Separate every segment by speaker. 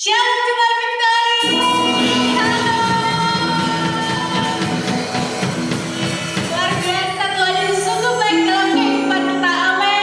Speaker 1: Shalom Jemaat Victory. Halo. Luar biasa, Tuhan Yesus sungguh baik dalam kehidupan kita. Amin.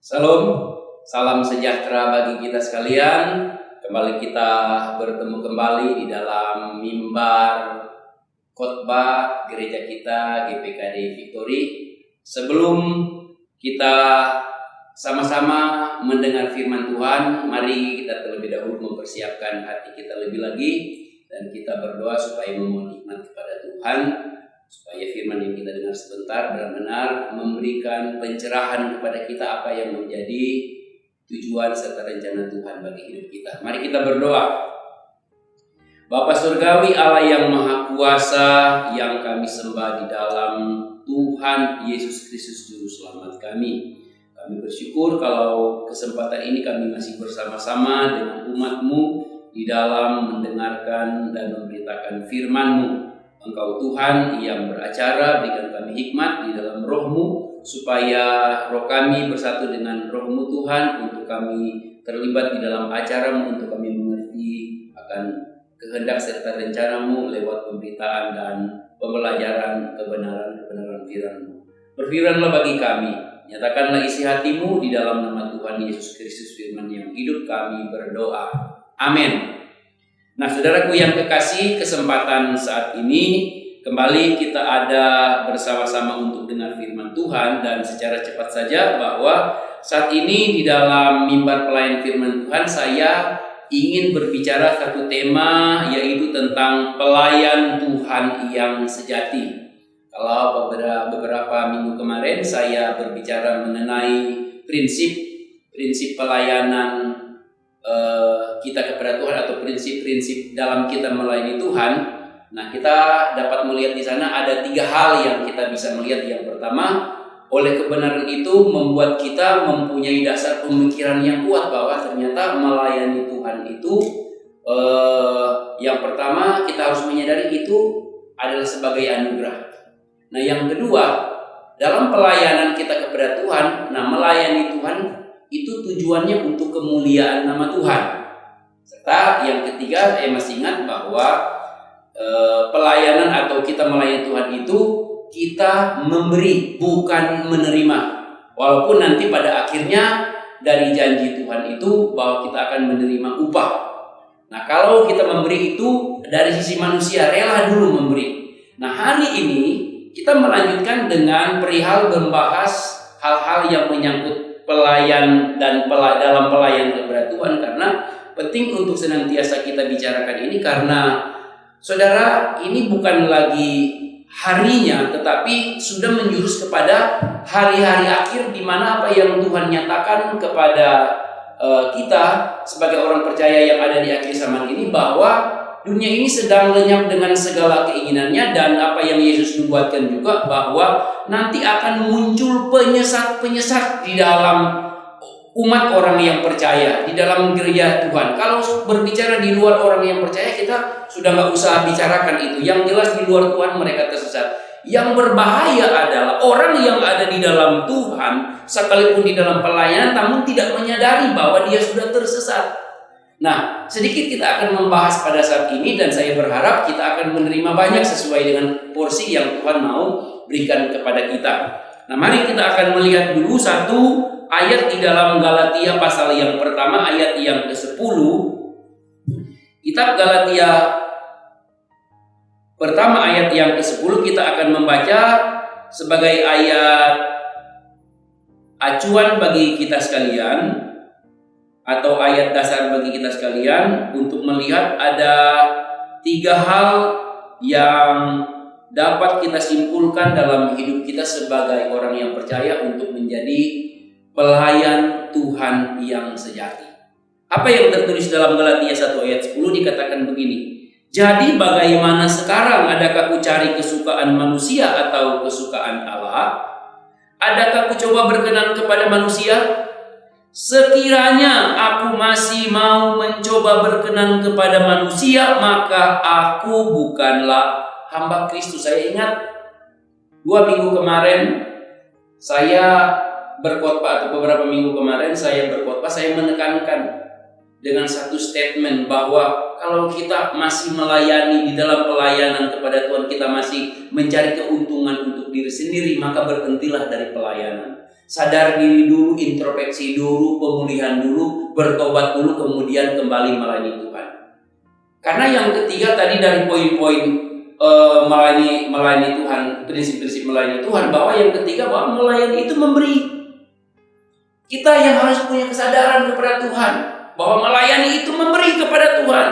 Speaker 2: Salam, salam sejahtera bagi kita sekalian. Kembali kita bertemu kembali di dalam mimbar khotbah gereja kita GPKD Victory. Sebelum kita sama-sama mendengar firman Tuhan, mari kita terlebih dahulu mempersiapkan hati kita lebih lagi dan kita berdoa supaya memohon hikmat kepada Tuhan, supaya firman yang kita dengar sebentar benar-benar memberikan pencerahan kepada kita apa yang menjadi tujuan serta rencana Tuhan bagi hidup kita. Mari kita berdoa. Bapa Surgawi, Allah yang Maha Kuasa, yang kami sembah di dalam Tuhan Yesus Kristus Juru Selamat kami. Kami bersyukur kalau kesempatan ini kami masih bersama-sama dengan umat-Mu di dalam mendengarkan dan memberitakan firman-Mu. Engkau Tuhan yang beracara, berikan kami hikmat di dalam roh-Mu, supaya roh kami bersatu dengan roh-Mu Tuhan, untuk kami terlibat di dalam acara-Mu, untuk kami mengerti akan kehendak serta rencana-Mu lewat pemberitaan dan pembelajaran kebenaran-kebenaran firman-Mu. Berfirmanlah bagi kami, nyatakanlah isi hati-Mu, di dalam nama Tuhan Yesus Kristus firman yang hidup kami berdoa. Amin. Nah, saudaraku yang kekasih, kesempatan saat ini kembali kita ada bersama-sama untuk dengar firman Tuhan, dan secara cepat saja bahwa saat ini di dalam mimbar pelayan firman Tuhan saya ingin berbicara satu tema, yaitu tentang pelayan Tuhan yang sejati. Kalau beberapa minggu kemarin saya berbicara mengenai prinsip pelayanan kita kepada Tuhan, atau prinsip-prinsip dalam kita melayani Tuhan. Nah, kita dapat melihat di sana ada 3 hal yang kita bisa melihat. Yang pertama, oleh kebenaran itu membuat kita mempunyai dasar pemikiran yang kuat bahwa ternyata melayani Tuhan itu yang pertama kita harus menyadari itu adalah sebagai anugerah. Nah, yang kedua, dalam pelayanan kita kepada Tuhan, nah melayani Tuhan itu tujuannya untuk kemuliaan nama Tuhan. Serta yang ketiga, saya masih ingat bahwa pelayanan atau kita melayani Tuhan itu kita memberi, bukan menerima. Walaupun nanti pada akhirnya dari janji Tuhan itu bahwa kita akan menerima upah. Nah, kalau kita memberi itu dari sisi manusia, rela dulu memberi. Nah, hari ini kita melanjutkan dengan perihal membahas hal-hal yang menyangkut pelayan dan dalam pelayan kepada Tuhan, karena penting untuk senantiasa kita bicarakan ini, karena saudara, ini bukan lagi harinya, tetapi sudah menjurus kepada hari-hari akhir, di mana apa yang Tuhan nyatakan kepada kita sebagai orang percaya yang ada di akhir zaman ini, bahwa dunia ini sedang lenyap dengan segala keinginannya, dan apa yang Yesus nubuatkan juga bahwa nanti akan muncul penyesat-penyesat di dalam umat orang yang percaya, di dalam gereja Tuhan. Kalau berbicara di luar orang yang percaya, kita sudah nggak usah bicarakan itu. Yang jelas di luar Tuhan mereka tersesat. Yang berbahaya adalah orang yang ada di dalam Tuhan, sekalipun di dalam pelayanan, namun tidak menyadari bahwa dia sudah tersesat. Nah, sedikit kita akan membahas pada saat ini, dan saya berharap kita akan menerima banyak sesuai dengan porsi yang Tuhan mau berikan kepada kita. Nah, mari kita akan melihat dulu satu ayat di dalam Galatia pasal yang pertama, ayat yang ke-10. Kitab Galatia pertama ayat yang ke-10 kita akan membaca sebagai ayat acuan bagi kita sekalian, atau ayat dasar bagi kita sekalian, untuk melihat ada 3 hal yang dapat kita simpulkan dalam hidup kita sebagai orang yang percaya untuk menjadi pelayan Tuhan yang sejati. Apa yang tertulis dalam Galatia 1 ayat 10 dikatakan begini: jadi bagaimana sekarang, adakah ku cari kesukaan manusia atau kesukaan Allah? Adakah ku coba berkenan kepada manusia? Sekiranya aku masih mau mencoba berkenan kepada manusia, maka aku bukanlah hamba Kristus. Saya ingat 2 minggu kemarin saya berkhotbah, atau beberapa minggu kemarin saya berkhotbah, saya menekankan dengan satu statement bahwa kalau kita masih melayani di dalam pelayanan kepada Tuhan, kita masih mencari keuntungan untuk diri sendiri, maka berhentilah dari pelayanan. Sadar diri dulu, introspeksi dulu, pemulihan dulu, bertobat dulu, kemudian kembali melayani Tuhan. Karena yang ketiga tadi dari poin-poin melayani Tuhan, prinsip-prinsip melayani Tuhan, bahwa yang ketiga bahwa melayani itu memberi. Kita yang harus punya kesadaran kepada Tuhan bahwa melayani itu memberi kepada Tuhan.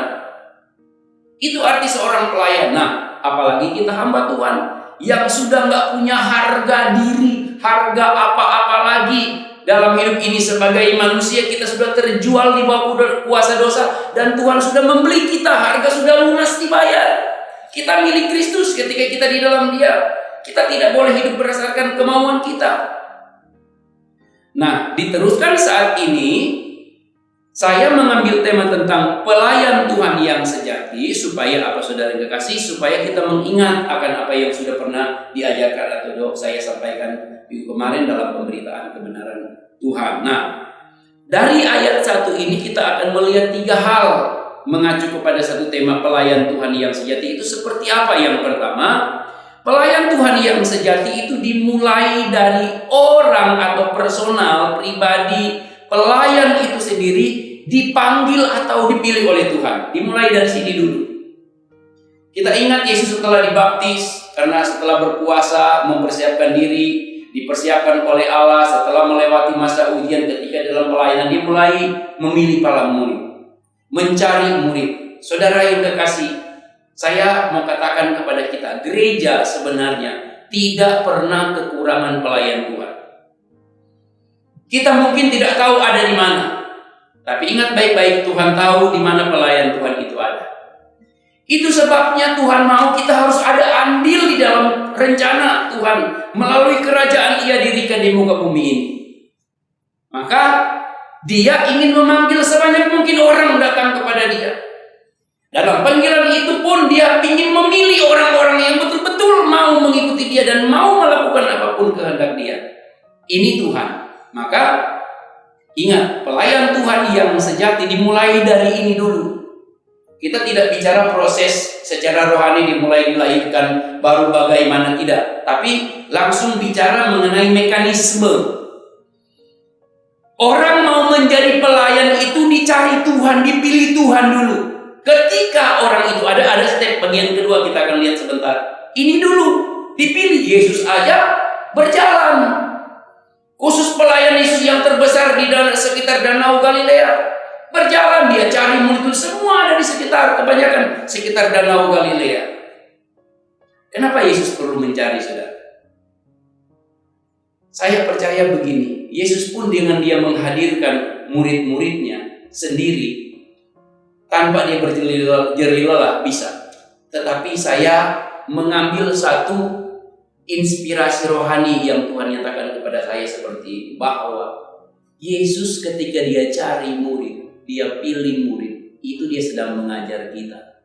Speaker 2: Itu arti seorang pelayan. Nah, apalagi kita hamba Tuhan yang sudah nggak punya harga diri, harga apa-apa lagi dalam hidup ini sebagai manusia. Kita sudah terjual di bawah kuasa dosa, dan Tuhan sudah membeli kita, harga sudah lunas dibayar. Kita milik Kristus ketika kita di dalam Dia. Kita tidak boleh hidup berdasarkan kemauan kita. Nah, diteruskan saat ini Saya mengambil tema tentang pelayan Tuhan yang sejati supaya apa saudara yang kekasih, supaya kita mengingat akan apa yang sudah pernah diajarkan atau saya sampaikan minggu kemarin dalam pemberitaan kebenaran Tuhan. Nah, dari ayat 1 ini kita akan melihat 3 hal mengacu kepada satu tema pelayan Tuhan yang sejati itu seperti apa. Yang pertama, pelayan Tuhan yang sejati itu dimulai dari orang atau personal, pribadi. Pelayan itu sendiri dipanggil atau dipilih oleh Tuhan. Dimulai dari sini dulu. Kita ingat Yesus setelah dibaptis, karena setelah berpuasa, mempersiapkan diri, dipersiapkan oleh Allah setelah melewati masa ujian ketika dalam pelayanan, dia mulai memilih para murid, mencari murid. Saudara yang kekasih, saya mau katakan kepada kita, gereja sebenarnya tidak pernah kekurangan pelayan Tuhan. Kita mungkin tidak tahu ada di mana, tapi ingat baik-baik, Tuhan tahu di mana pelayan Tuhan itu ada. Itu sebabnya Tuhan mau kita harus ada andil di dalam rencana Tuhan melalui kerajaan Ia dirikan di muka bumi ini. Maka Dia ingin memanggil sebanyak mungkin orang datang kepada Dia. Dalam panggilan itu pun Dia ingin memilih orang-orang yang betul-betul mau mengikuti Dia dan mau melakukan apapun kehendak Dia. Ini Tuhan. Maka ingat, pelayan Tuhan yang sejati dimulai dari ini dulu. Kita tidak bicara proses secara rohani dimulai dilahirkan baru bagaimana, tidak. Tapi langsung bicara mengenai mekanisme. Orang mau menjadi pelayan itu dicari Tuhan, dipilih Tuhan dulu. Ketika orang itu ada step bagian kedua, kita akan lihat sebentar. Ini dulu dipilih. Yesus aja berjalan. Khusus pelayan Yesus yang terbesar di sekitar Danau Galilea, berjalan dia cari murid, semua ada di sekitar, kebanyakan sekitar Danau Galilea. Kenapa Yesus perlu mencari, saudara? Saya percaya begini, Yesus pun dengan Dia menghadirkan murid-muridnya sendiri, tanpa Dia berjeri lelah bisa. Tetapi saya mengambil satu inspirasi rohani yang Tuhan nyatakan kepada saya seperti bahwa Yesus ketika Dia cari murid, Dia pilih murid, itu Dia sedang mengajar kita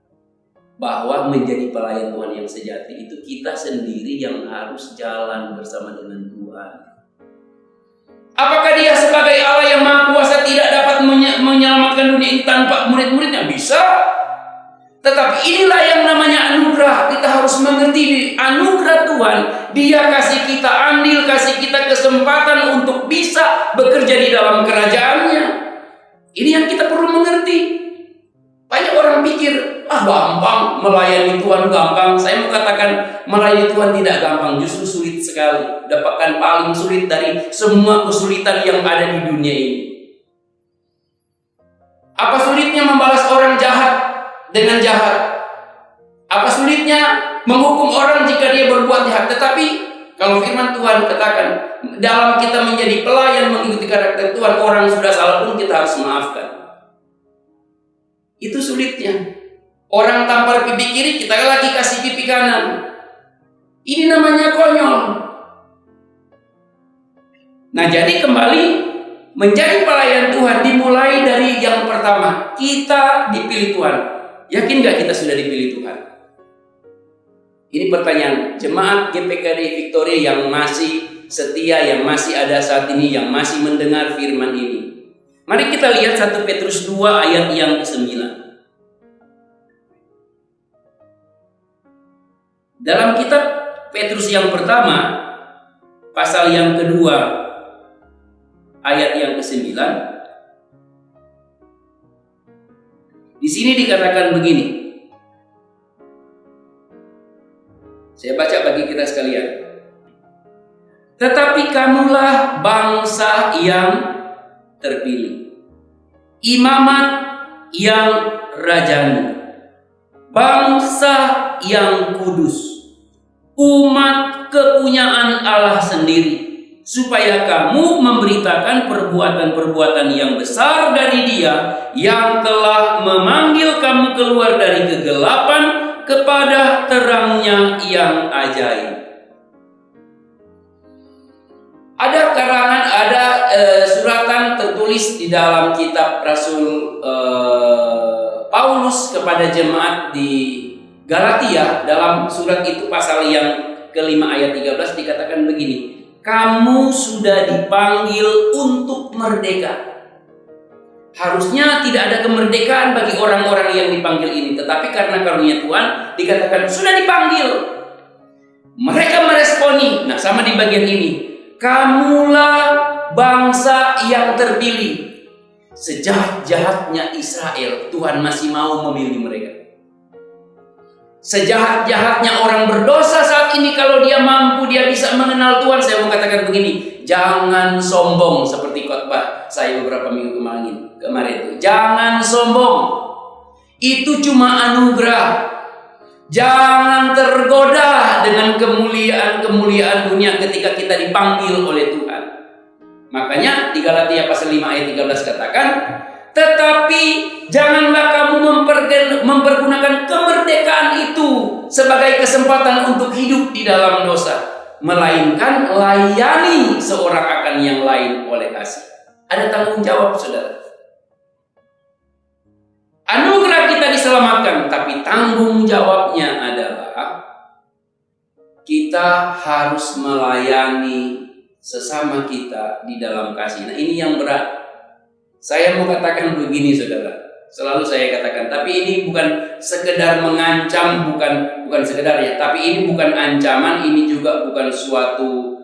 Speaker 2: bahwa menjadi pelayan Tuhan yang sejati itu kita sendiri yang harus jalan bersama dengan Tuhan. Apakah Dia sebagai Allah yang Maha Kuasa tidak dapat menyelamatkan dunia ini tanpa murid-muridnya? Bisa. Tetapi inilah yang namanya anugerah. Kita harus mengerti anugerah Tuhan. Dia kasih kita andil, kasih kita kesempatan untuk bisa bekerja di dalam kerajaannya. Ini yang kita perlu mengerti. Banyak orang pikir, gampang melayani Tuhan, gampang. Saya mau katakan melayani Tuhan tidak gampang, justru sulit sekali. Dapatkan paling sulit dari semua kesulitan yang ada di dunia ini. Apa sulitnya membalas orang jahat dengan jahat? Apa sulitnya menghukum orang jika dia berbuat jahat? Tetapi kalau firman Tuhan katakan, dalam kita menjadi pelayan mengikuti karakter Tuhan, orang sudah salah pun kita harus maafkan. Itu sulitnya. Orang tampar pipi kiri, kita lagi kasih pipi kanan. Ini namanya konyol. Nah, jadi kembali menjadi pelayan Tuhan dimulai dari yang pertama, kita dipilih Tuhan. Yakin gak kita sudah dipilih Tuhan? Ini pertanyaan jemaat GPKD Victoria yang masih setia, yang masih ada saat ini, yang masih mendengar firman ini. Mari kita lihat 1 Petrus 2 ayat yang ke-9. Dalam kitab Petrus yang pertama, pasal yang kedua, ayat yang ke-9, di sini dikatakan begini. Saya baca bagi kita sekalian. Tetapi kamulah bangsa yang terpilih, imamat yang rajani, bangsa yang kudus, umat kepunyaan Allah sendiri, supaya kamu memberitakan perbuatan-perbuatan yang besar dari Dia yang telah memanggil kamu keluar dari kegelapan kepada terangnya yang ajaib. Ada karangan, ada suratan tertulis ditulis di dalam kitab Rasul Paulus kepada jemaat di Galatia, dalam surat itu pasal yang kelima ayat 13 dikatakan begini, kamu sudah dipanggil untuk merdeka. Harusnya tidak ada kemerdekaan bagi orang-orang yang dipanggil ini, tetapi karena karunia Tuhan dikatakan sudah dipanggil. Mereka meresponi, nah sama di bagian ini, kamulah bangsa yang terpilih. Sejahat-jahatnya Israel, Tuhan masih mau memilih mereka. Sejahat-jahatnya orang berdosa saat ini, kalau dia mampu, dia bisa mengenal Tuhan. Saya mau katakan begini, jangan sombong seperti khotbah saya beberapa minggu kemarin itu. Jangan sombong, itu cuma anugerah. Jangan tergoda dengan kemuliaan-kemuliaan dunia ketika kita dipanggil oleh Tuhan. Makanya di Galatia pasal 5 ayat 13 katakan, tetapi janganlah kamu mempergunakan kemerdekaan itu sebagai kesempatan untuk hidup di dalam dosa, melainkan layani seorang akan yang lain oleh kasih. Ada tanggung jawab, saudara. Anugerah kita diselamatkan, tapi tanggung jawabnya adalah kita harus melayani sesama kita di dalam kasih. Nah, ini yang berat. Saya mau katakan begini, saudara. Selalu saya katakan, tapi ini bukan sekedar mengancam, bukan sekedar ya, tapi ini bukan ancaman, ini juga bukan suatu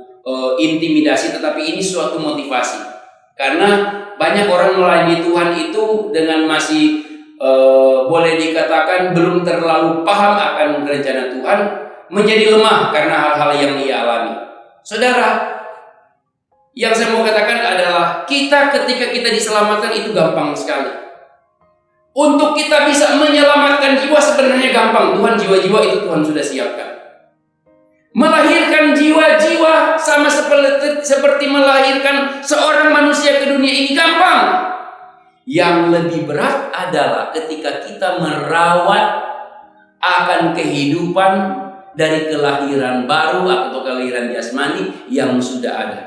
Speaker 2: intimidasi, tetapi ini suatu motivasi. Karena banyak orang melayani Tuhan itu dengan masih boleh dikatakan belum terlalu paham akan rencana Tuhan, menjadi lemah karena hal-hal yang ia alami. Saudara, yang saya mau katakan adalah kita ketika kita diselamatkan itu gampang sekali. Untuk kita bisa menyelamatkan jiwa sebenarnya gampang. Tuhan, jiwa-jiwa itu Tuhan sudah siapkan. Melahirkan jiwa-jiwa sama seperti melahirkan seorang manusia ke dunia ini gampang. Yang lebih berat adalah ketika kita merawat akan kehidupan dari kelahiran baru atau kelahiran jasmani yang sudah ada.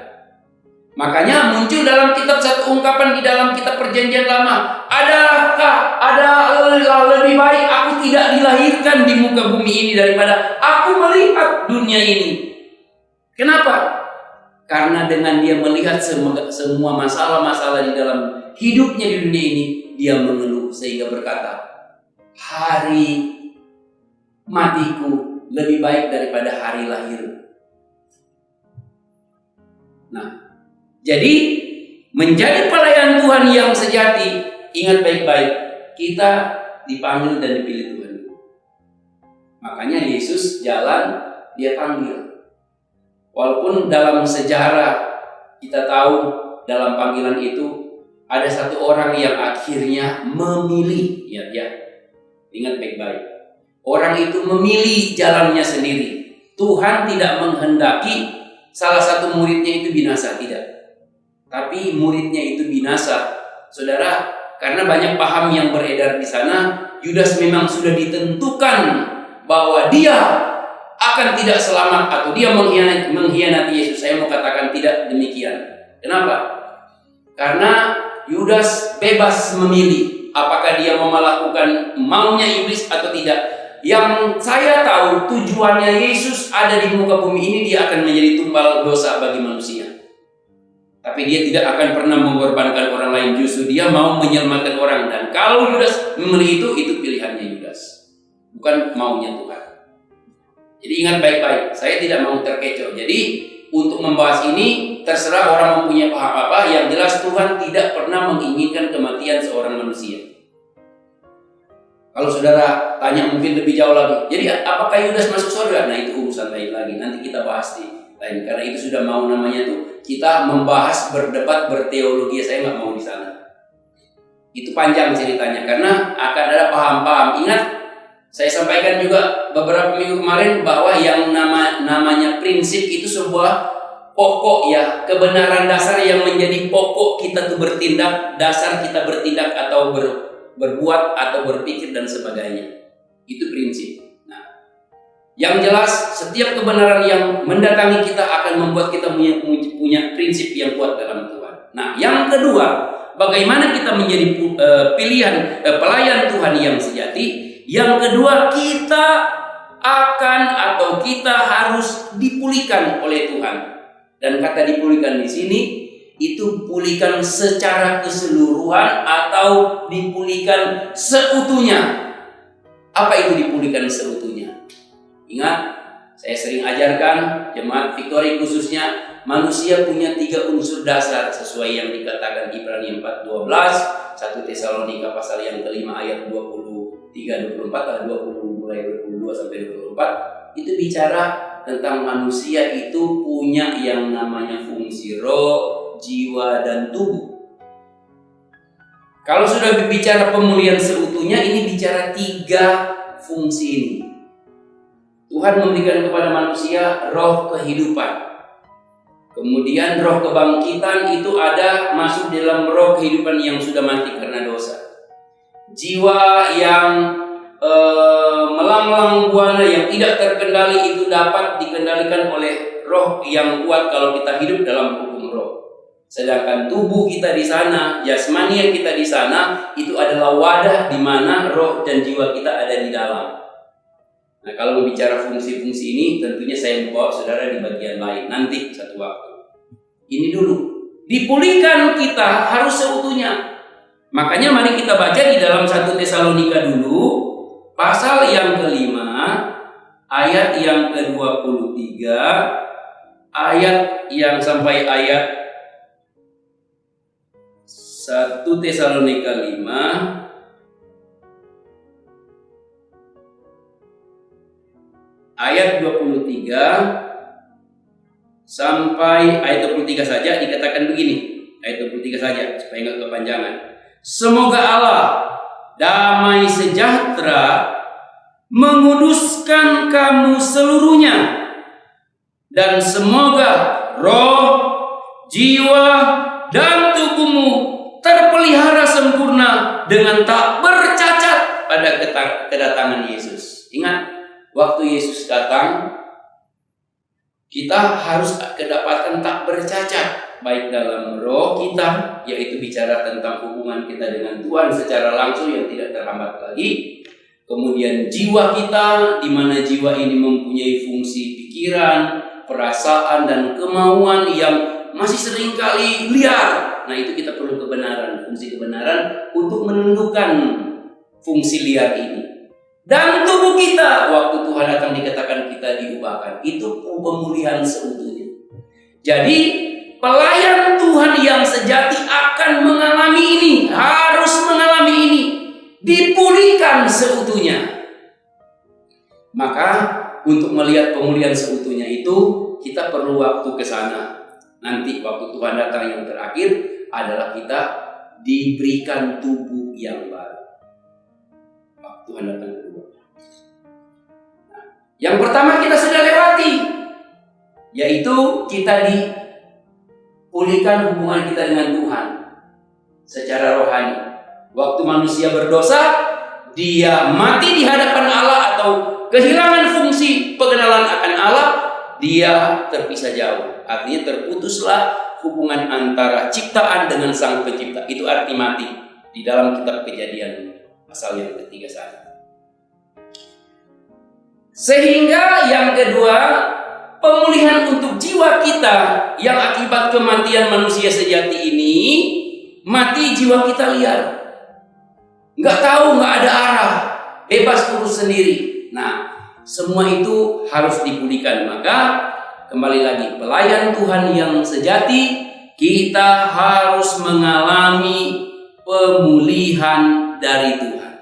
Speaker 2: Makanya muncul dalam kitab satu ungkapan di dalam kitab Perjanjian Lama, adalah lebih baik aku tidak dilahirkan di muka bumi ini daripada aku melihat dunia ini. Kenapa? Karena dengan dia melihat semua masalah-masalah di dalam hidupnya di dunia ini, dia mengeluh sehingga berkata, hari matiku lebih baik daripada hari lahir. Nah, jadi menjadi pelayan Tuhan yang sejati, ingat baik-baik, kita dipanggil dan dipilih Tuhan. Makanya Yesus jalan, dia panggil. Walaupun dalam sejarah kita tahu dalam panggilan itu ada satu orang yang akhirnya memilih, ya. Ingat baik-baik. Orang itu memilih jalannya sendiri. Tuhan tidak menghendaki salah satu muridnya itu binasa, tidak. Tapi muridnya itu binasa, saudara, karena banyak paham yang beredar di sana. Yudas memang sudah ditentukan bahwa dia akan tidak selamat atau dia mengkhianati Yesus. Saya mau katakan tidak demikian. Kenapa? Karena Yudas bebas memilih apakah dia mau melakukan maunya iblis atau tidak. Yang saya tahu tujuannya Yesus ada di muka bumi ini, dia akan menjadi tumbal dosa bagi manusia. Tapi dia tidak akan pernah mengorbankan orang lain, justru dia mau menyelamatkan orang. Dan kalau Yudas memilih itu pilihannya Yudas, bukan maunya Tuhan. Jadi ingat baik-baik, saya tidak mau terkecoh. Jadi untuk membahas ini terserah orang mempunyai paham apa. Yang jelas Tuhan tidak pernah menginginkan kematian seorang manusia. Kalau saudara tanya mungkin lebih jauh lagi, jadi apakah Yudas masuk surga? Nah, itu urusan lain lagi, nanti kita bahas di lain. Karena itu sudah mau namanya tuh kita membahas, berdebat, berteologi. Saya nggak mau di sana. Itu panjang ceritanya karena akan ada paham-paham. Ingat, saya sampaikan juga beberapa minggu kemarin bahwa yang namanya prinsip itu sebuah pokok, ya, kebenaran dasar yang menjadi pokok kita tuh bertindak, dasar kita bertindak atau berbuat atau berpikir dan sebagainya. Itu prinsip. Nah, yang jelas setiap kebenaran yang mendatangi kita akan membuat kita punya prinsip yang kuat dalam Tuhan. Nah, yang kedua, bagaimana kita menjadi pelayan Tuhan yang sejati. Yang kedua, kita harus dipulihkan oleh Tuhan. Dan kata dipulihkan di sini itu pulihkan secara keseluruhan atau dipulihkan seutuhnya. Apa itu dipulihkan seutuhnya? Ingat, saya sering ajarkan jemaat Victory khususnya, manusia punya 3 unsur dasar sesuai yang dikatakan Ibrani 4:12, 1 Tesalonika pasal yang kelima ayat 23-24, 20 mulai 22 sampai 24, itu bicara tentang manusia itu punya yang namanya fungsi roh, jiwa, dan tubuh. Kalau sudah berbicara pemulihan seutuhnya, ini bicara 3 fungsi ini. Tuhan memberikan kepada manusia roh kehidupan. Kemudian roh kebangkitan itu ada masuk dalam roh kehidupan yang sudah mati karena dosa. Jiwa yang melanglang buana yang tidak terkendali itu dapat dikendalikan oleh roh yang kuat kalau kita hidup dalam hukum roh. Sedangkan tubuh kita di sana, jasmani kita di sana, itu adalah wadah di mana roh dan jiwa kita ada di dalam. Nah, kalau berbicara fungsi-fungsi ini, tentunya saya membawa saudara di bagian lain nanti satu waktu. Ini dulu, dipulihkan kita harus seutuhnya. Makanya mari kita baca di dalam 1 Tesalonika dulu, pasal yang kelima, ayat yang ke-23, ayat yang sampai ayat 1 Tesalonika 5 ayat 23 sampai ayat 23 saja dikatakan begini. Ayat 23 saja supaya enggak kepanjangan. Semoga Allah damai sejahtera menguduskan kamu seluruhnya, dan semoga roh, jiwa, dan tubuhmu terpelihara sempurna dengan tak bercacat pada kedatangan Yesus. Ingat, waktu Yesus datang, kita harus kedapatan tak bercacat, baik dalam roh kita, yaitu bicara tentang hubungan kita dengan Tuhan secara langsung yang tidak terhambat lagi. Kemudian jiwa kita, di mana jiwa ini mempunyai fungsi pikiran, perasaan, dan kemauan yang masih seringkali liar. Nah, itu kita perlu kebenaran, fungsi kebenaran untuk menundukkan fungsi liar ini. Dan tubuh kita, waktu Tuhan datang dikatakan kita diubahkan. Itu pemulihan seutuhnya. Jadi pelayan Tuhan yang sejati akan mengalami ini, harus mengalami ini, dipulihkan seutuhnya. Maka untuk melihat pemulihan seutuhnya itu kita perlu waktu ke sana. Nanti waktu Tuhan datang yang terakhir adalah kita diberikan tubuh yang baru. Waktu Tuhan datang kedua. Nah, yang pertama kita sudah lewati, yaitu kita dipulihkan hubungan kita dengan Tuhan secara rohani. Waktu manusia berdosa, dia mati di hadapan Allah atau kehilangan fungsi pengenalan akan Allah, dia terpisah jauh. Artinya terputuslah hubungan antara ciptaan dengan Sang Pencipta. Itu arti mati di dalam kitab Kejadian pasal yang ketiga sana. Sehingga yang kedua, pemulihan untuk jiwa kita yang akibat kematian manusia sejati ini, mati jiwa kita liar, nggak tahu, nggak ada arah, bebas urus sendiri. Nah, semua itu harus dipulihkan. Maka kembali lagi, pelayan Tuhan yang sejati, kita harus mengalami pemulihan dari Tuhan.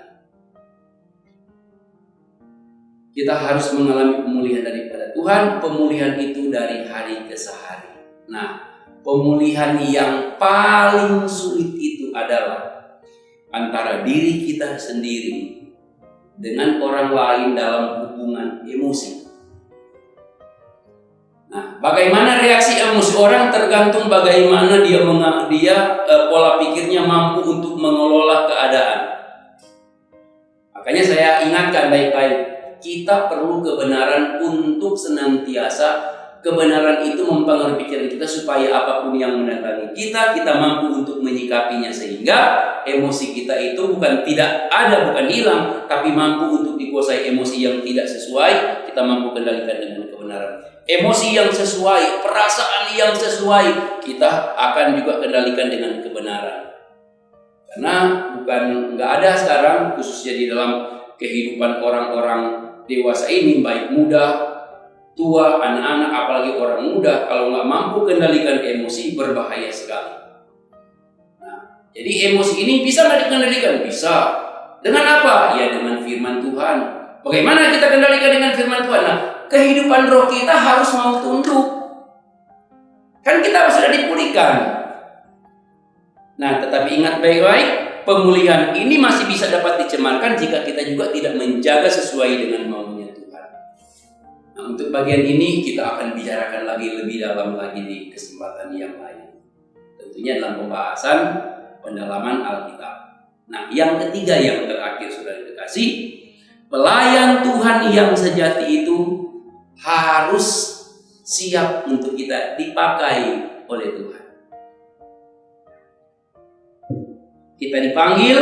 Speaker 2: Kita harus mengalami pemulihan daripada Tuhan. Pemulihan itu dari hari ke hari. Nah, pemulihan yang paling sulit itu adalah antara diri kita sendiri dengan orang lain dalam hubungan emosi. Nah, bagaimana reaksi emosi orang tergantung bagaimana dia pola pikirnya mampu untuk mengelola keadaan. Makanya saya ingatkan baik-baik, kita perlu kebenaran untuk senantiasa kebenaran itu mempengaruhi pikiran kita supaya apapun yang mendatangi kita, kita mampu untuk menyikapinya sehingga emosi kita itu bukan tidak ada, bukan hilang, tapi mampu untuk dikuasai emosi yang tidak sesuai, kita mampu kendalikan dengan kebenaran. Emosi yang sesuai, perasaan yang sesuai, kita akan juga kendalikan dengan kebenaran. Karena nggak ada sekarang, khususnya di dalam kehidupan orang-orang dewasa ini, baik muda, tua, anak-anak, apalagi orang muda, kalau nggak mampu kendalikan emosi, berbahaya sekali. Nah, jadi emosi ini bisa nggak dikendalikan? Bisa. Dengan apa? Ya dengan firman Tuhan. Bagaimana kita kendalikan dengan firman Tuhan? Nah, kehidupan roh kita harus mau tunduk. Kan kita sudah dipulihkan. Nah, tetapi ingat baik-baik, pemulihan ini masih bisa dapat dicemarkan jika kita juga tidak menjaga sesuai dengan maunya Tuhan. Nah, untuk bagian ini kita akan bicarakan lagi lebih dalam lagi di kesempatan yang lain. Tentunya dalam pembahasan pendalaman Alkitab. Nah, yang ketiga yang terakhir sudah dikasih, pelayan Tuhan yang sejati itu harus siap untuk kita dipakai oleh Tuhan. Kita dipanggil,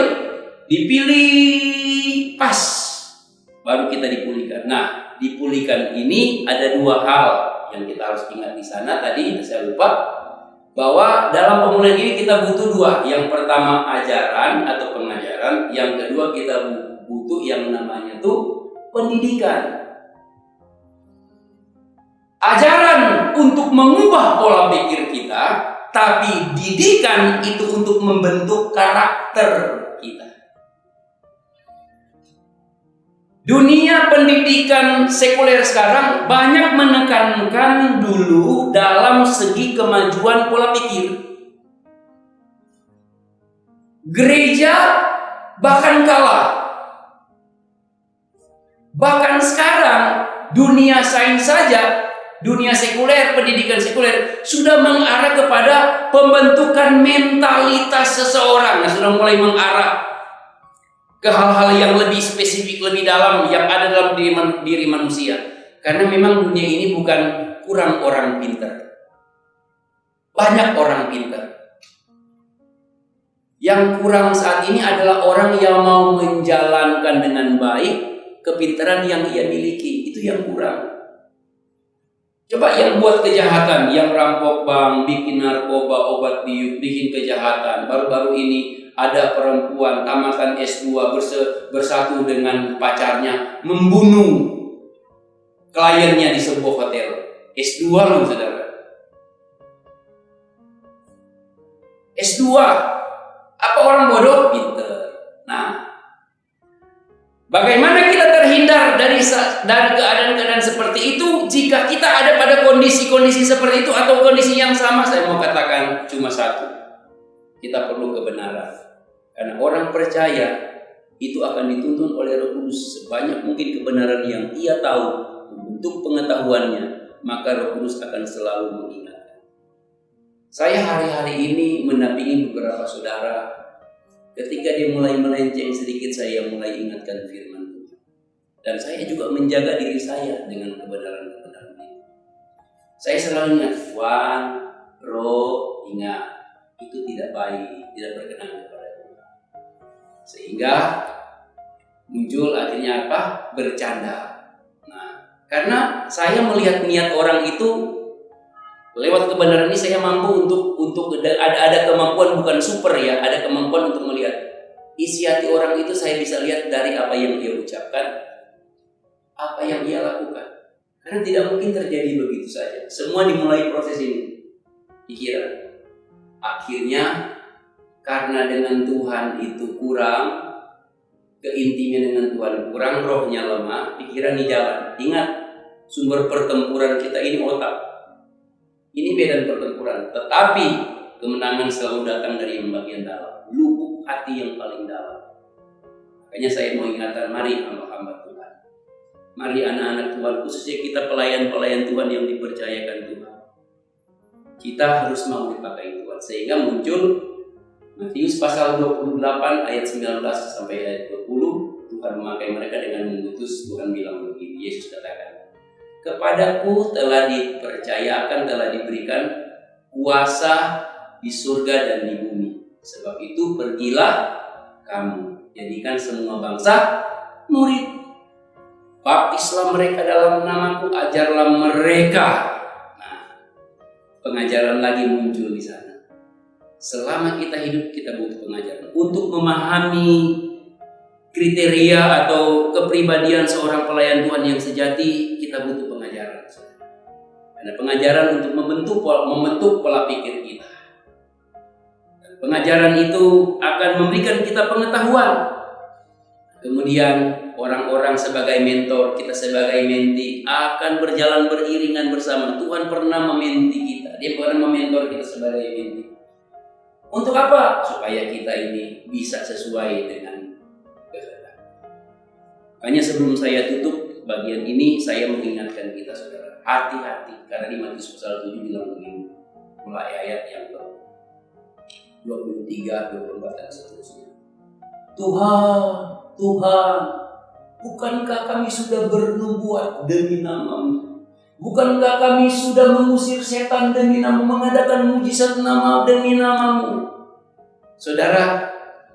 Speaker 2: dipilih pas, baru kita dipulihkan. Nah, dipulihkan ini ada dua hal yang kita harus ingat di sana. Tadi saya lupa bahwa dalam pemulihan ini kita butuh dua. Yang pertama ajaran atau pengajaran, yang kedua kita butuh yang namanya tuh pendidikan. Ajaran untuk mengubah pola pikir kita, tapi didikan itu untuk membentuk karakter kita. Dunia pendidikan sekuler sekarang banyak menekankan dulu dalam segi kemajuan pola pikir. Gereja bahkan kalah. Bahkan sekarang dunia sains saja, dunia sekuler, pendidikan sekuler sudah mengarah kepada pembentukan mentalitas seseorang. Nah, sudah mulai mengarah ke hal-hal yang lebih spesifik, lebih dalam yang ada dalam diri manusia. Karena memang dunia ini bukan kurang orang pintar. Banyak orang pintar. Yang kurang saat ini adalah orang yang mau menjalankan dengan baik kepintaran yang ia miliki. Itu yang kurang. Coba yang buat kejahatan, yang rampok bank, bikin narkoba, obat biuk, bikin kejahatan. Baru-baru ini ada perempuan tamatan S2 bersatu dengan pacarnya membunuh kliennya di sebuah hotel. S2 loh saudara. S2. Apa orang bodoh? Pinter. Nah, bagaimana kita terhindar dari keadaan-keadaan seperti itu jika kita ada pada kondisi-kondisi seperti itu atau kondisi yang sama? Saya mau katakan cuma satu. Kita perlu kebenaran. Karena orang percaya itu akan dituntun oleh Roh Kudus sebanyak mungkin kebenaran yang ia tahu. Untuk pengetahuannya, maka Roh Kudus akan selalu mengingatkan. Saya hari-hari ini mendampingi beberapa saudara. Ketika dia mulai melenceng sedikit, saya mulai ingatkan firman Tuhan. Dan saya juga menjaga diri saya dengan kebenaran-kebenaran ini. Saya selalu ingat, Tuhan, Roh, ingat, itu tidak baik, tidak berkenan kepada Tuhan. Sehingga muncul akhirnya apa? Bercanda. Nah, karena saya melihat niat orang itu, lewat kebenaran ini saya mampu untuk ada kemampuan, bukan super ya, ada kemampuan untuk melihat isi hati orang itu. Saya bisa lihat dari apa yang dia ucapkan, apa yang dia lakukan. Karena tidak mungkin terjadi begitu saja. Semua dimulai proses ini, pikiran. Akhirnya karena dengan Tuhan itu kurang, keintiman dengan Tuhan kurang, rohnya lemah, pikiran di jalan. Ingat, sumber pertempuran kita ini otak. Ini medan pertempuran. Tetapi kemenangan selalu datang dari yang bagian dalam, lubuk hati yang paling dalam. Makanya saya mau ingatkan, mari hamba-hamba Tuhan, mari anak-anak Tuhan, khususnya kita pelayan-pelayan Tuhan yang dipercayakan Tuhan, kita harus mau dipakai Tuhan. Sehingga muncul Matius pasal 28 ayat 19 sampai ayat 20. Tuhan memakai mereka dengan mengutus. Tuhan bilang begini, Yesus katakan, kepadaku telah dipercayakan, telah diberikan kuasa di surga dan di bumi. Sebab itu pergilah kamu, jadikan semua bangsa murid. Baptislah mereka dalam namaku, ajarlah mereka. Nah, pengajaran lagi muncul di sana. Selama kita hidup, kita butuh pengajaran untuk memahami kriteria atau kepribadian seorang pelayan Tuhan yang sejati. Kita butuh pengajaran. Ada pengajaran untuk membentuk pola pikir kita. Dan pengajaran itu akan memberikan kita pengetahuan. Kemudian orang-orang sebagai mentor, kita sebagai menti akan berjalan beriringan bersama. Tuhan pernah mementi kita, Dia pernah mementor kita sebagai menti. Untuk apa? Supaya kita ini bisa sesuai dengan kehendak. Makanya sebelum saya tutup bagian ini, saya mengingatkan kita saudara, hati-hati, karena di Matius pasal 7 bilang begini, mulai ayat yang ke 23, 24 dan seterusnya. Tuhan, bukankah kami sudah bernubuat demi nama-Mu? Bukankah kami sudah mengusir setan demi nama, mengadakan mujizat demi nama-Mu? Saudara,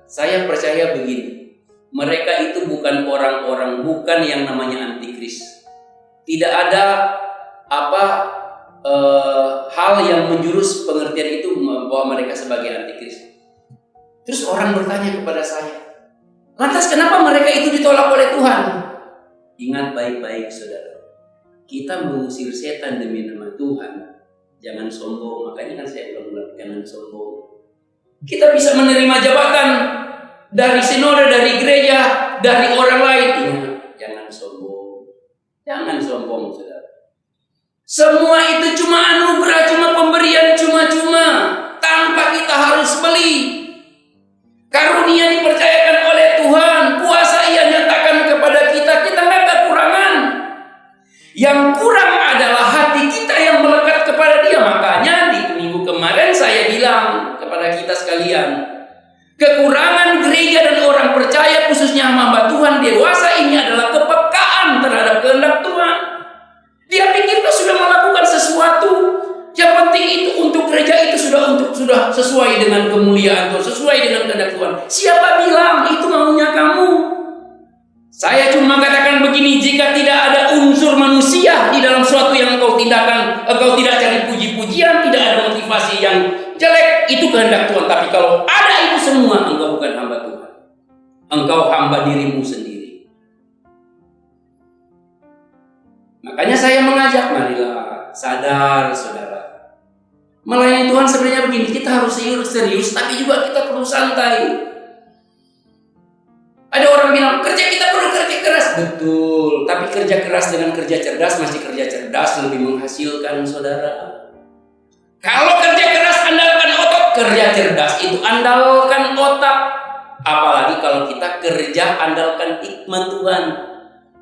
Speaker 2: saya percaya begini, mereka itu bukan orang-orang, bukan yang namanya antikris. Tidak ada hal yang menjurus pengertian itu bahwa mereka sebagai antikris. Terus orang bertanya kepada saya, lantas kenapa mereka itu ditolak oleh Tuhan? Ingat baik-baik saudara, kita mengusir setan demi nama Tuhan, jangan sombong. Makanya kan saya bilang, jangan sombong. Kita bisa menerima jabatan dari sinode, dari gereja, dari orang lain. Ingat, jangan sombong. Jangan sombong saudara. Semua itu cuma anugerah, cuma pemberian cuma-cuma, tanpa kita harus beli. Karunia dipercayakan oleh Tuhan, kuasa Ia nyatakan kepada kita, kita nggak ada kurangan. Yang kurang adalah hati kita yang melekat kepada Dia. Makanya di minggu kemarin saya bilang kepada kita sekalian, kekurangan gereja dan orang percaya, khususnya hamba Tuhan dewasa ini adalah kepekaan terhadap kehendak Tuhan. Dia pikir kita sudah melakukan sesuatu. Yang penting itu untuk gereja itu sudah sesuai dengan kemuliaan Tuhan, sesuai dengan kehendak Tuhan. Siapa bilang itu maunya kamu? Saya cuma katakan begini, jika tidak ada unsur manusia di dalam suatu yang engkau tindakan, engkau tidak cari puji-pujian, tidak ada motivasi yang jelek, itu kehendak Tuhan. Tapi kalau ada itu semua, engkau bukan hamba Tuhan. Engkau hamba dirimu sendiri. Makanya saya mengajak, marilah sadar saudara. Melayani Tuhan sebenarnya begini, kita harus serius, tapi juga kita perlu santai. Ada orang bilang, kerja kita perlu kerja keras. Betul, tapi kerja keras dengan kerja cerdas, masih kerja cerdas lebih menghasilkan saudara. Kalau kerja keras andalkan otot, kerja cerdas itu andalkan otak. Apalagi kalau kita kerja andalkan hikmat Tuhan.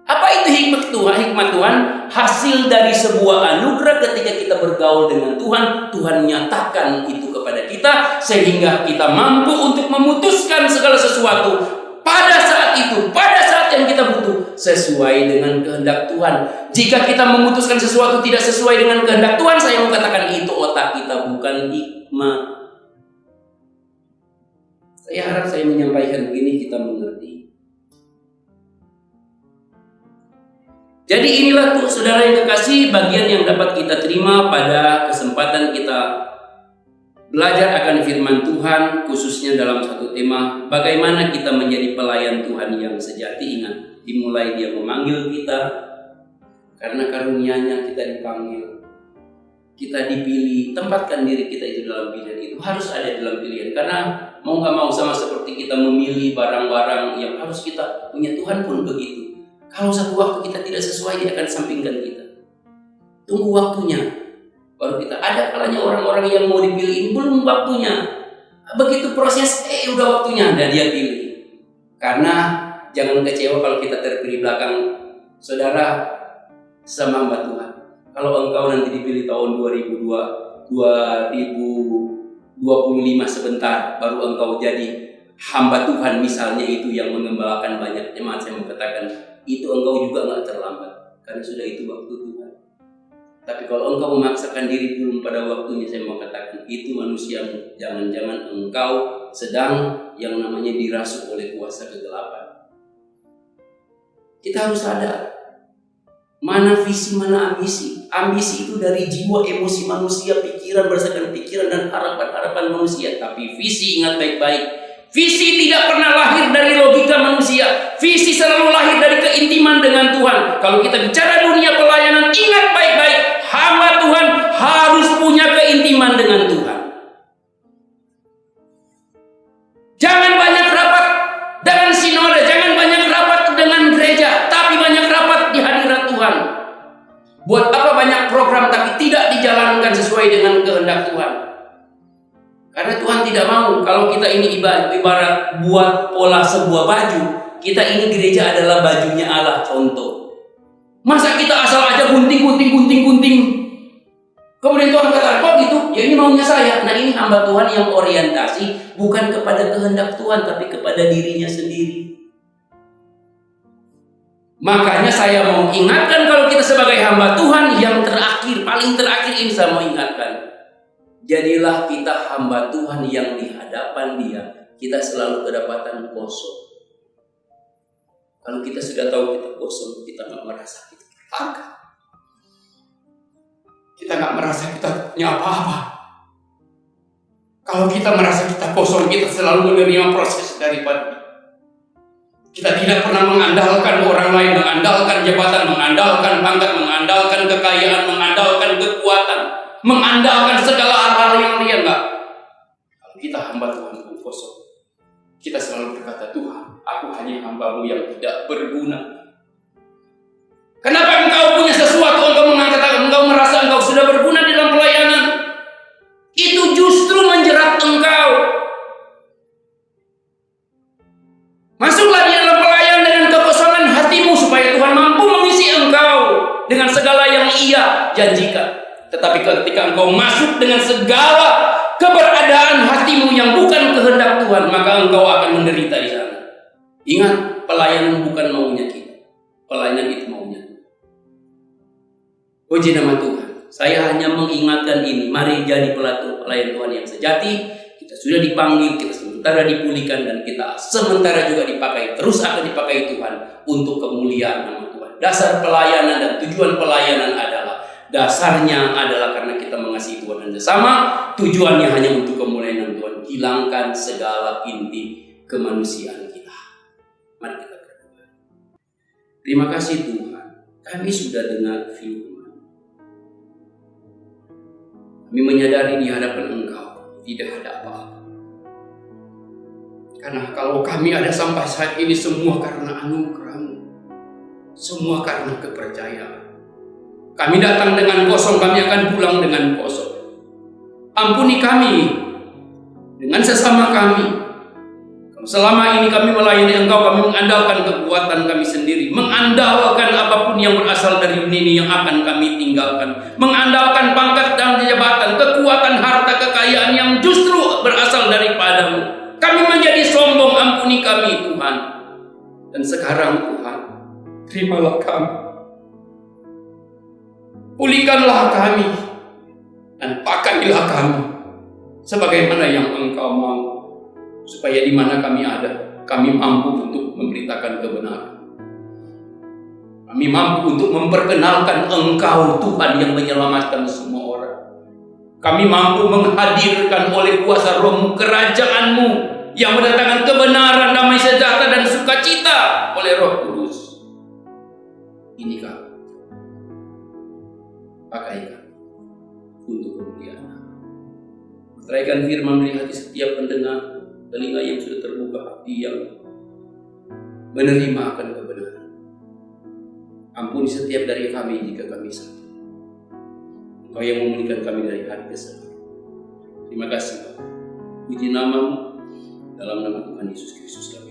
Speaker 2: Apa itu hikmat Tuhan? Hikmat Tuhan hasil dari sebuah anugerah ketika kita bergaul dengan Tuhan. Tuhan nyatakan itu kepada kita sehingga kita mampu untuk memutuskan segala sesuatu pada saat itu, pada saat yang kita butuh, sesuai dengan kehendak Tuhan. Jika kita memutuskan sesuatu tidak sesuai dengan kehendak Tuhan, saya mau katakan itu otak kita, bukan hikmat. Saya harap saya menyampaikan begini kita mengerti. Jadi inilah tuh saudara yang kekasih, bagian yang dapat kita terima pada kesempatan kita belajar akan firman Tuhan, khususnya dalam satu tema, bagaimana kita menjadi pelayan Tuhan yang sejati. Ingat, dimulai Dia memanggil kita, karena karunia-Nya kita dipanggil, kita dipilih, tempatkan diri kita itu dalam pilihan itu, harus ada dalam pilihan. Karena mau gak mau, sama seperti kita memilih barang-barang yang harus kita punya, Tuhan pun begitu. Kalau satu waktu kita tidak sesuai, Dia akan sampingkan kita. Tunggu waktunya, baru kita. Ada kalanya orang-orang yang mau dipilih ini belum waktunya. Begitu proses, udah waktunya, dan Dia pilih. Karena jangan kecewa kalau kita terpilih belakang. Saudara, sama hamba Tuhan, kalau engkau nanti dipilih tahun 2025 sebentar, baru engkau jadi hamba Tuhan misalnya, itu yang mengembalakan banyak jemaat, saya mau katakan itu engkau juga gak terlambat. karena sudah itu waktu Tuhan. Tapi kalau engkau memaksakan diri belum pada waktunya, saya mau katakan itu manusiamu. Jangan-jangan engkau sedang yang namanya dirasuk oleh kuasa kegelapan. Kita harus sadar, mana visi, mana ambisi. Ambisi itu dari jiwa, emosi manusia, pikiran, berdasarkan pikiran dan harapan-harapan manusia. Tapi visi, ingat baik-baik, visi tidak pernah lahir dari logika manusia. Visi selalu lahir dari keintiman dengan Tuhan. Kalau kita bicara dunia pelayanan, ingat baik-baik, hamba Tuhan harus punya keintiman dengan Tuhan. Jangan banyak rapat dengan sinode, jangan banyak rapat dengan gereja, tapi banyak rapat di hadirat Tuhan. Buat apa banyak program tapi tidak dijalankan sesuai dengan kehendak Tuhan? Karena Tuhan tidak mau kalau kita ini ibarat buat pola sebuah baju. Kita ini gereja adalah bajunya Allah, contoh. Masa kita asal aja gunting. Kemudian Tuhan kata, kok gitu? Ya ini maunya saya. Nah ini hamba Tuhan yang orientasi bukan kepada kehendak Tuhan, tapi kepada dirinya sendiri. Makanya saya mau ingatkan kalau kita sebagai hamba Tuhan yang terakhir, paling terakhir ini saya mau ingatkan. Jadilah kita hamba Tuhan yang di hadapan Dia, kita selalu kedapatan kosong. Kalau kita sudah tahu kita kosong, kita nggak merasa kita berharga. Kita nggak merasa kita punya apa-apa. Kalau kita merasa kita kosong, kita selalu menerima proses daripada kita tidak pernah mengandalkan orang lain, mengandalkan jabatan, mengandalkan pangkat, mengandalkan kekayaan, mengandalkan kekuatan, mengandalkan segala hal-hal yang dia enggak. Kalau kita hamba Tuhan pun kosong, kita selalu berkata, Tuhan, aku hanya hamba-Mu yang tidak berguna. Kenapa engkau punya sesuatu, engkau mengatakan, engkau merasa engkau sudah berguna dalam pelayanan? Itu justru menjerat engkau. Masuklah di dalam pelayanan dengan kekosongan hatimu supaya Tuhan mampu mengisi engkau dengan segala yang Ia janjikan. Tetapi ketika engkau masuk dengan segala keberadaan hatimu yang bukan kehendak Tuhan, maka engkau akan menderita di sana. Ingat, pelayanan bukan maunya kita. Pelayanan itu maunya Tuhan. Puji nama Tuhan. Saya hanya mengingatkan ini. Mari jadi pelayan Tuhan yang sejati. Kita sudah dipanggil, kita sementara dipulihkan, dan kita sementara juga dipakai, terus akan dipakai Tuhan untuk kemuliaan nama Tuhan. Dasar pelayanan dan tujuan pelayanan dasarnya adalah karena kita mengasihi Tuhan dan sesama. Tujuannya hanya untuk kemuliaan Tuhan. Hilangkan segala inti kemanusiaan kita. Mari kita berdoa. Terima kasih Tuhan, kami sudah dengar firman. Kami menyadari di hadapan Engkau tidak ada apa-apa. Karena kalau kami ada sampai saat ini, semua karena anugerah-Mu, semua karena kepercayaan. Kami datang dengan kosong, kami akan pulang dengan kosong. Ampuni kami dengan sesama kami. Selama ini kami melayani Engkau, kami mengandalkan kekuatan kami sendiri, mengandalkan apapun yang berasal dari dunia ini yang akan kami tinggalkan, mengandalkan pangkat dan jabatan, kekuatan, harta, kekayaan yang justru berasal daripada-Mu. Kami menjadi sombong, ampuni kami Tuhan. Dan sekarang Tuhan, terimalah kami. Pulihkanlah kami dan pakailah kami sebagaimana yang Engkau mau, supaya di mana kami ada, kami mampu untuk memberitakan kebenaran. Kami mampu untuk memperkenalkan Engkau Tuhan yang menyelamatkan semua orang. Kami mampu menghadirkan oleh kuasa Roh-Mu kerajaan-Mu yang mendatangkan kebenaran, damai sejahtera dan sukacita oleh Roh Kudus. Ini kami. Pakaikan untuk kemuliaan. Meteraikan firman di hati setiap pendengar, telinga yang sudah terbuka, hati yang menerima akan kebenaran. Ampuni setiap dari kami jika kami salah. Engkau yang memulihkan kami dari hati kesalahan. Terima kasih Bapak. Puji nama-Mu, dalam nama Tuhan Yesus Kristus kami.